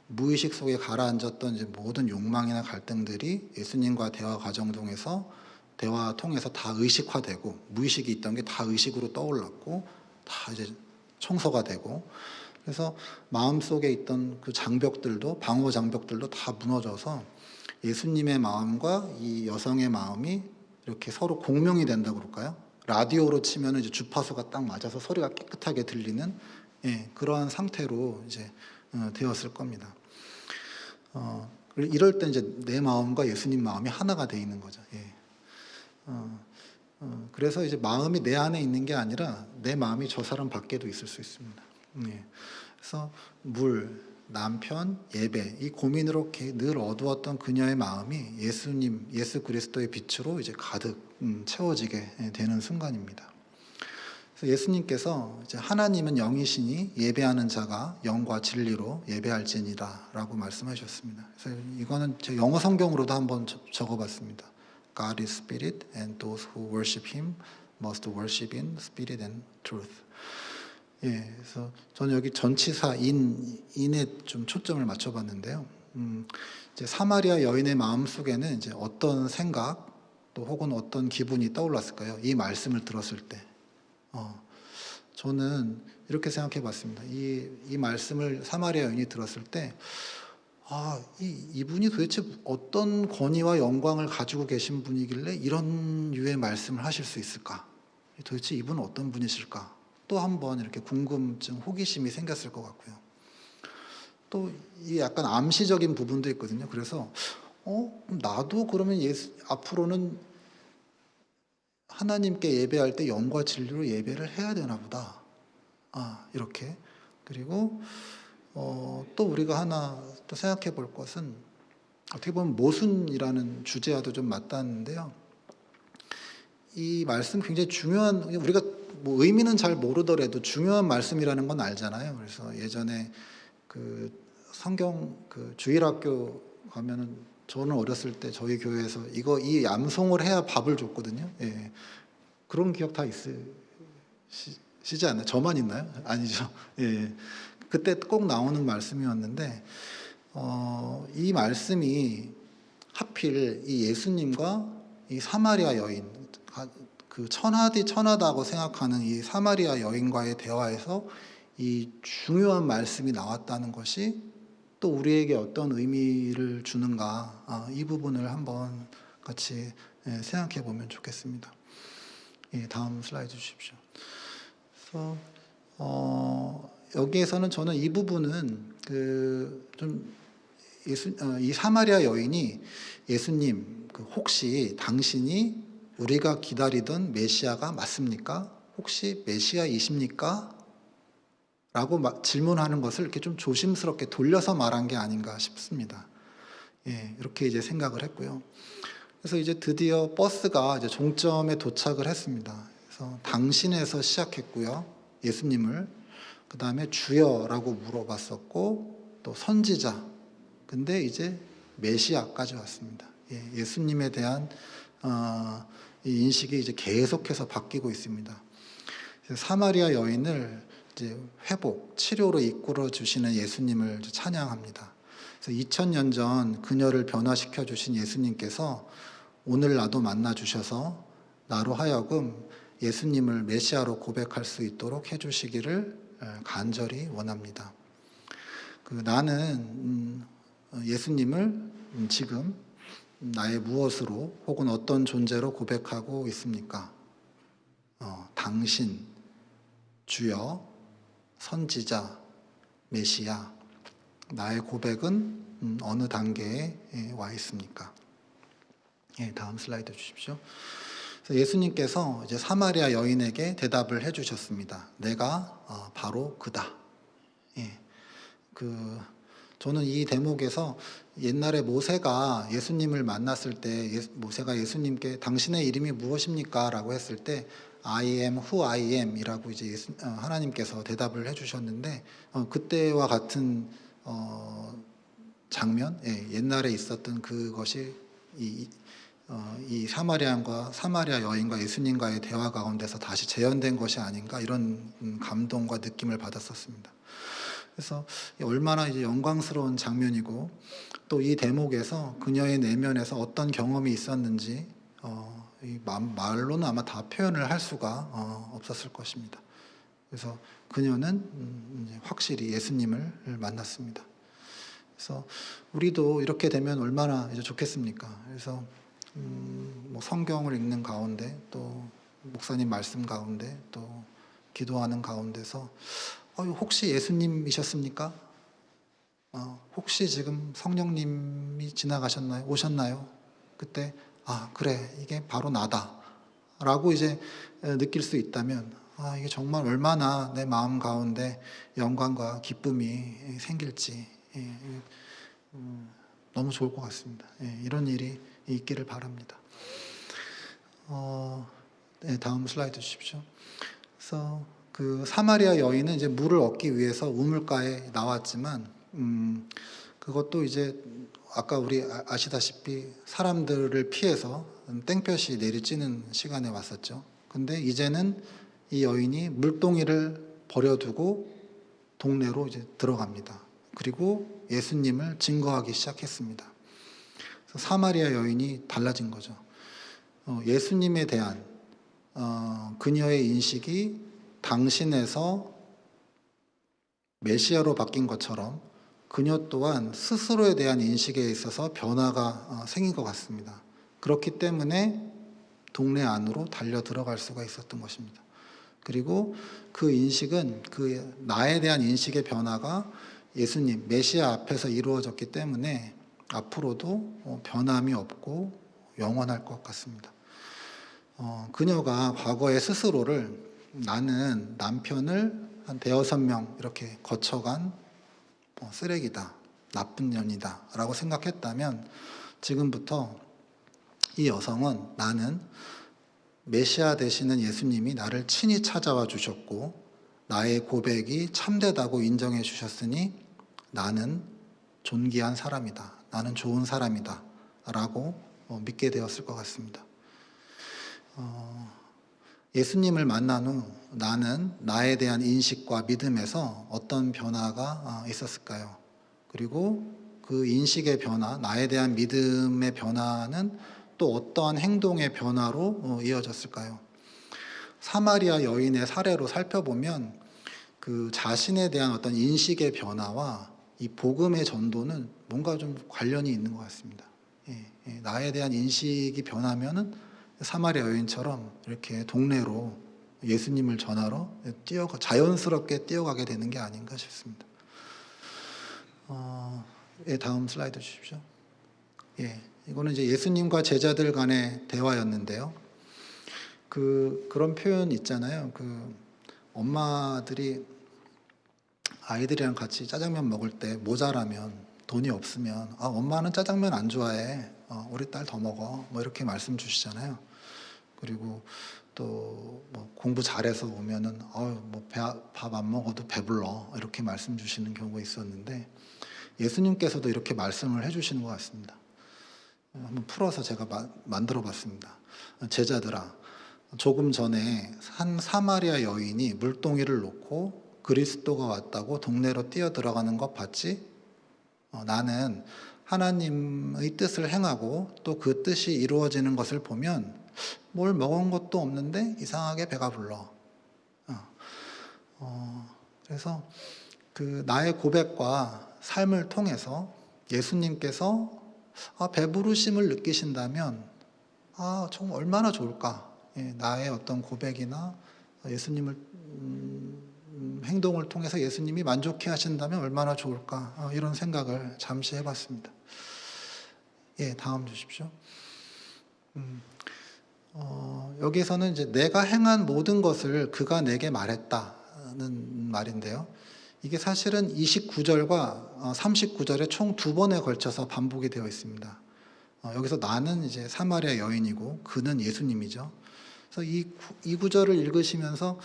무의식 속에 가라앉았던 이제 모든 욕망이나 갈등들이 예수님과 대화 통해서 다 의식화되고, 무의식이 있던 게 다 의식으로 떠올랐고 다 이제 청소가 되고, 그래서 마음속에 있던 그 장벽들도, 방어 장벽들도 다 무너져서 예수님의 마음과 이 여성의 마음이 이렇게 서로 공명이 된다고 그럴까요? 라디오로 치면 이제 주파수가 딱 맞아서 소리가 깨끗하게 들리는, 그러한 상태로 이제 되었을 겁니다. 이럴 때 이제 내 마음과 예수님 마음이 하나가 돼 있는 거죠. 그래서 이제 마음이 내 안에 있는 게 아니라 내 마음이 저 사람 밖에도 있을 수 있습니다. 그래서 물, 남편, 예배, 이 고민으로 늘 어두웠던 그녀의 마음이 예수님, 예수 그리스도의 빛으로 이제 가득 채워지게 되는 순간입니다. 그래서 예수님께서 이제 하나님은 영이시니 예배하는 자가 영과 진리로 예배할지니라라고 말씀하셨습니다. 그래서 이거는 제 영어 성경으로도 한번 적어봤습니다. God is spirit, and those who worship Him must worship in spirit and truth. 그래서 저는 여기 전치사 인에 좀 초점을 맞춰봤는데요. 이제 사마리아 여인의 마음 속에는 이제 어떤 생각 또 혹은 어떤 기분이 떠올랐을까요? 이 말씀을 들었을 때, 저는 이렇게 생각해봤습니다. 이 말씀을 사마리아 여인이 들었을 때, 이분이 도대체 어떤 권위와 영광을 가지고 계신 분이길래 이런 유의 말씀을 하실 수 있을까? 도대체 이분은 어떤 분이실까? 또 한번 이렇게 궁금증, 호기심이 생겼을 것 같고요. 또 이 약간 암시적인 부분도 있거든요. 그래서 나도 그러면 앞으로는 하나님께 예배할 때 영과 진리로 예배를 해야 되나 보다. 이렇게. 그리고 또 우리가 하나 또 생각해 볼 것은, 어떻게 보면 모순이라는 주제와도 좀 맞닿는데요. 이 말씀 굉장히 중요한, 우리가 뭐 의미는 잘 모르더라도 중요한 말씀이라는 건 알잖아요. 그래서 예전에 그 성경 그 주일학교 가면은, 저는 어렸을 때 저희 교회에서 이 암송을 해야 밥을 줬거든요. 그런 기억 다 있으시지 않나요? 저만 있나요? 아니죠. 그때 꼭 나오는 말씀이었는데, 이 말씀이 하필 이 예수님과 이 사마리아 여인, 그 천하다고 생각하는 이 사마리아 여인과의 대화에서 이 중요한 말씀이 나왔다는 것이 또 우리에게 어떤 의미를 주는가, 이 부분을 한번 같이 생각해 보면 좋겠습니다. 다음 슬라이드 주십시오. 그래서 여기에서는 저는 이 부분은 이 사마리아 여인이 예수님, 혹시 당신이 우리가 기다리던 메시아가 맞습니까? 혹시 메시아이십니까? 라고 질문하는 것을 이렇게 좀 조심스럽게 돌려서 말한 게 아닌가 싶습니다. 이렇게 이제 생각을 했고요. 그래서 이제 드디어 버스가 이제 종점에 도착을 했습니다. 그래서 당신에서 시작했고요. 예수님을. 그 다음에 주여라고 물어봤었고, 또 선지자. 근데 이제 메시아까지 왔습니다. 예수님에 대한 이 인식이 이제 계속해서 바뀌고 있습니다. 사마리아 여인을 이제 회복, 치료로 이끌어 주시는 예수님을 찬양합니다. 그래서 2000년 전 그녀를 변화시켜 주신 예수님께서 오늘 나도 만나 주셔서 나로 하여금 예수님을 메시아로 고백할 수 있도록 해주시기를 간절히 원합니다. 나는 예수님을 지금 나의 무엇으로 혹은 어떤 존재로 고백하고 있습니까? 당신, 주여, 선지자, 메시아, 나의 고백은 어느 단계에 와 있습니까? 다음 슬라이드 주십시오. 그래서 예수님께서 이제 사마리아 여인에게 대답을 해주셨습니다. 내가 바로 그다. 저는 이 대목에서 옛날에 모세가 예수님을 만났을 때 모세가 예수님께 당신의 이름이 무엇입니까? 라고 했을 때 I am who I am 이라고 이제 하나님께서 대답을 해주셨는데, 그때와 같은 장면, 옛날에 있었던 그것이 이 사마리아 여인과 예수님과의 대화 가운데서 다시 재현된 것이 아닌가, 이런 감동과 느낌을 받았었습니다. 그래서 얼마나 이제 영광스러운 장면이고 또 이 대목에서 그녀의 내면에서 어떤 경험이 있었는지 이 말로는 아마 다 표현을 할 수가 없었을 것입니다. 그래서 그녀는 이제 확실히 예수님을 만났습니다. 그래서 우리도 이렇게 되면 얼마나 이제 좋겠습니까? 그래서 뭐 성경을 읽는 가운데 또 목사님 말씀 가운데 또 기도하는 가운데서 혹시 예수님이셨습니까? 혹시 지금 성령님이 지나가셨나요? 오셨나요? 그때 그래, 이게 바로 나다 라고 이제 느낄 수 있다면 이게 정말 얼마나 내 마음 가운데 영광과 기쁨이 생길지 너무 좋을 것 같습니다. 이런 일이 있기를 바랍니다. 네, 다음 슬라이드 주십시오. 그래서 그 사마리아 여인은 이제 물을 얻기 위해서 우물가에 나왔지만 그것도 이제 아까 우리 아시다시피 사람들을 피해서 땡볕이 내리쬐는 시간에 왔었죠. 근데 이제는 이 여인이 물동이를 버려두고 동네로 이제 들어갑니다. 그리고 예수님을 증거하기 시작했습니다. 그래서 사마리아 여인이 달라진 거죠. 예수님에 대한 그녀의 인식이 당신에서 메시아로 바뀐 것처럼 그녀 또한 스스로에 대한 인식에 있어서 변화가 생긴 것 같습니다. 그렇기 때문에 동네 안으로 달려 들어갈 수가 있었던 것입니다. 그리고 그 인식은 그 나에 대한 인식의 변화가 예수님, 메시아 앞에서 이루어졌기 때문에 앞으로도 변함이 없고 영원할 것 같습니다. 그녀가 과거의 스스로를 나는 남편을 한 5명 이렇게 거쳐간 쓰레기다, 나쁜 년이다 라고 생각했다면 지금부터 이 여성은 나는 메시아 되시는 예수님이 나를 친히 찾아와 주셨고 나의 고백이 참되다고 인정해 주셨으니 나는 존귀한 사람이다, 나는 좋은 사람이다 라고 믿게 되었을 것 같습니다. 예수님을 만난 후 나는 나에 대한 인식과 믿음에서 어떤 변화가 있었을까요? 그리고 그 인식의 변화, 나에 대한 믿음의 변화는 또 어떠한 행동의 변화로 이어졌을까요? 사마리아 여인의 사례로 살펴보면 그 자신에 대한 어떤 인식의 변화와 이 복음의 전도는 뭔가 좀 관련이 있는 것 같습니다. 나에 대한 인식이 변하면은 사마리아 여인처럼 이렇게 동네로 예수님을 전하러 자연스럽게 뛰어가게 되는 게 아닌가 싶습니다. 다음 슬라이드 주십시오. 이거는 이제 예수님과 제자들 간의 대화였는데요. 그런 표현 있잖아요. 엄마들이 아이들이랑 같이 짜장면 먹을 때 모자라면, 돈이 없으면 엄마는 짜장면 안 좋아해, 우리 딸 더 먹어, 뭐 이렇게 말씀 주시잖아요. 그리고 또 뭐 공부 잘해서 오면은 밥 안 먹어도 배불러, 이렇게 말씀 주시는 경우가 있었는데 예수님께서도 이렇게 말씀을 해주시는 것 같습니다. 한번 풀어서 제가 만들어 봤습니다. 제자들아, 조금 전에 한 사마리아 여인이 물동이를 놓고 그리스도가 왔다고 동네로 뛰어 들어가는 것 봤지? 나는 하나님의 뜻을 행하고 또 그 뜻이 이루어지는 것을 보면 뭘 먹은 것도 없는데 이상하게 배가 불러. 그래서 나의 고백과 삶을 통해서 예수님께서 배부르심을 느끼신다면 정말 얼마나 좋을까. 나의 어떤 고백이나 예수님을 행동을 통해서 예수님이 만족해 하신다면 얼마나 좋을까. 이런 생각을 잠시 해봤습니다. 다음 주십시오. 여기서는 이제 내가 행한 모든 것을 그가 내게 말했다는 말인데요. 이게 사실은 29절과 39절에 총 2번에 걸쳐서 반복이 되어 있습니다. 여기서 나는 이제 사마리아 여인이고 그는 예수님이죠. 그래서 이 구절을 읽으시면서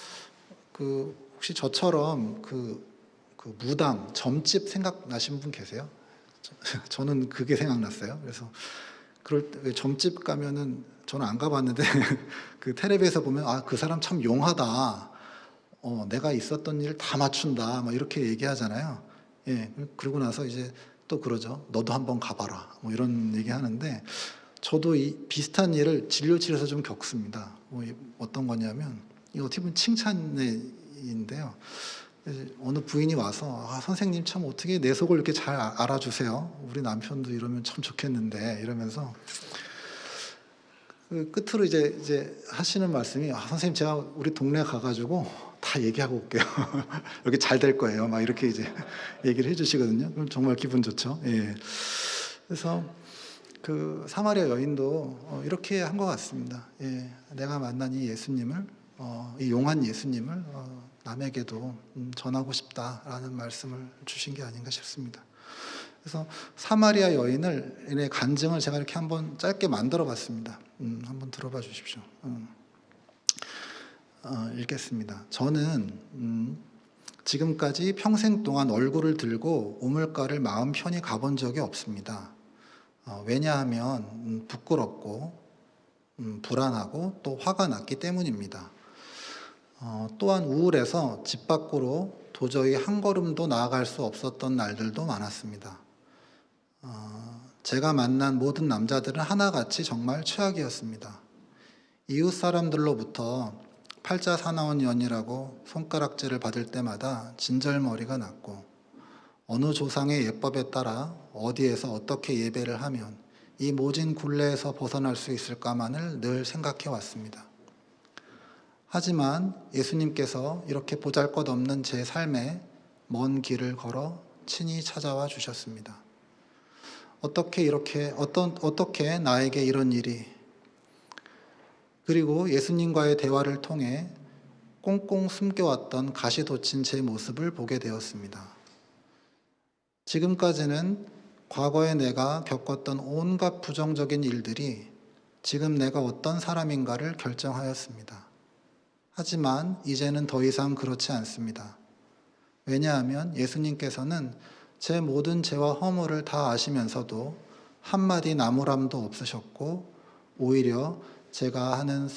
혹시 저처럼 무당, 점집 생각나신 분 계세요? 저는 그게 생각났어요. 그래서 그럴 때 점집 가면은 저는 안 가봤는데 그 텔레비에서 보면 그 사람 참 용하다. 내가 있었던 일 다 맞춘다 막 이렇게 얘기하잖아요. 예. 그러고 나서 이제 또 그러죠. 너도 한번 가봐라 뭐 이런 얘기하는데, 저도 이 비슷한 일을 진료실에서 좀 겪습니다. 어떤 거냐면, 이 어떻게 보면 칭찬인데요. 어느 부인이 와서 선생님 참 어떻게 내 속을 이렇게 잘 알아주세요. 우리 남편도 이러면 참 좋겠는데 이러면서 그 끝으로 이제 하시는 말씀이, 선생님 제가 우리 동네 가가지고 다 얘기하고 올게요. 여기 잘 될 거예요. 막 이렇게 이제 얘기를 해주시거든요. 그럼 정말 기분 좋죠. 예. 그래서 그 사마리아 여인도 이렇게 한 것 같습니다. 예. 내가 만난 이 예수님을, 이 용한 예수님을 남에게도 전하고 싶다라는 말씀을 주신 게 아닌가 싶습니다. 그래서 사마리아 여인의 간증을 제가 이렇게 한번 짧게 만들어 봤습니다. 한번 들어봐 주십시오. 읽겠습니다. 저는 지금까지 평생 동안 얼굴을 들고 우물가를 마음 편히 가본 적이 없습니다. 왜냐하면 부끄럽고 불안하고 또 화가 났기 때문입니다. 또한 우울해서 집 밖으로 도저히 한 걸음도 나아갈 수 없었던 날들도 많았습니다. 제가 만난 모든 남자들은 하나같이 정말 최악이었습니다. 이웃 사람들로부터 팔자 사나운 년이라고 손가락질을 받을 때마다 진절머리가 났고, 어느 조상의 예법에 따라 어디에서 어떻게 예배를 하면 이 모진 굴레에서 벗어날 수 있을까만을 늘 생각해 왔습니다. 하지만 예수님께서 이렇게 보잘것없는 제 삶에 먼 길을 걸어 친히 찾아와 주셨습니다. 어떻게 나에게 이런 일이, 그리고 예수님과의 대화를 통해 꽁꽁 숨겨왔던 가시돋친 제 모습을 보게 되었습니다. 지금까지는 과거에 내가 겪었던 온갖 부정적인 일들이 지금 내가 어떤 사람인가를 결정하였습니다. 하지만 이제는 더 이상 그렇지 않습니다. 왜냐하면 예수님께서는 제 모든 죄와 허물을 다 아시면서도 한마디 나무람도 없으셨고, 오히려 제가 하는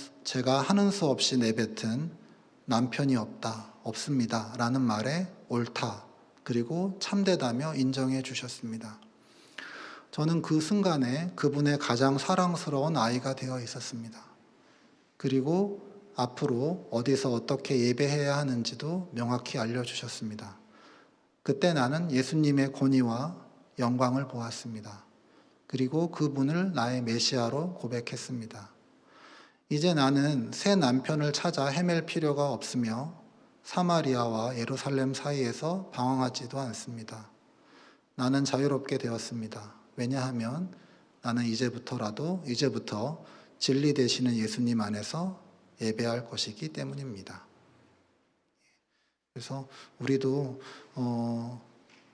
수 없이 내뱉은 남편이 없습니다 라는 말에 옳다, 그리고 참되다며 인정해 주셨습니다. 저는 그 순간에 그분의 가장 사랑스러운 아이가 되어 있었습니다. 그리고 앞으로 어디서 어떻게 예배해야 하는지도 명확히 알려주셨습니다. 그때 나는 예수님의 권위와 영광을 보았습니다. 그리고 그분을 나의 메시아로 고백했습니다. 이제 나는 새 남편을 찾아 헤맬 필요가 없으며 사마리아와 예루살렘 사이에서 방황하지도 않습니다. 나는 자유롭게 되었습니다. 왜냐하면 나는 이제부터 진리 되시는 예수님 안에서 예배할 것이기 때문입니다. 그래서 우리도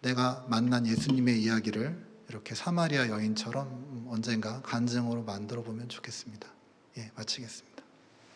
내가 만난 예수님의 이야기를 이렇게 사마리아 여인처럼 언젠가 간증으로 만들어 보면 좋겠습니다. 예, 마치겠습니다.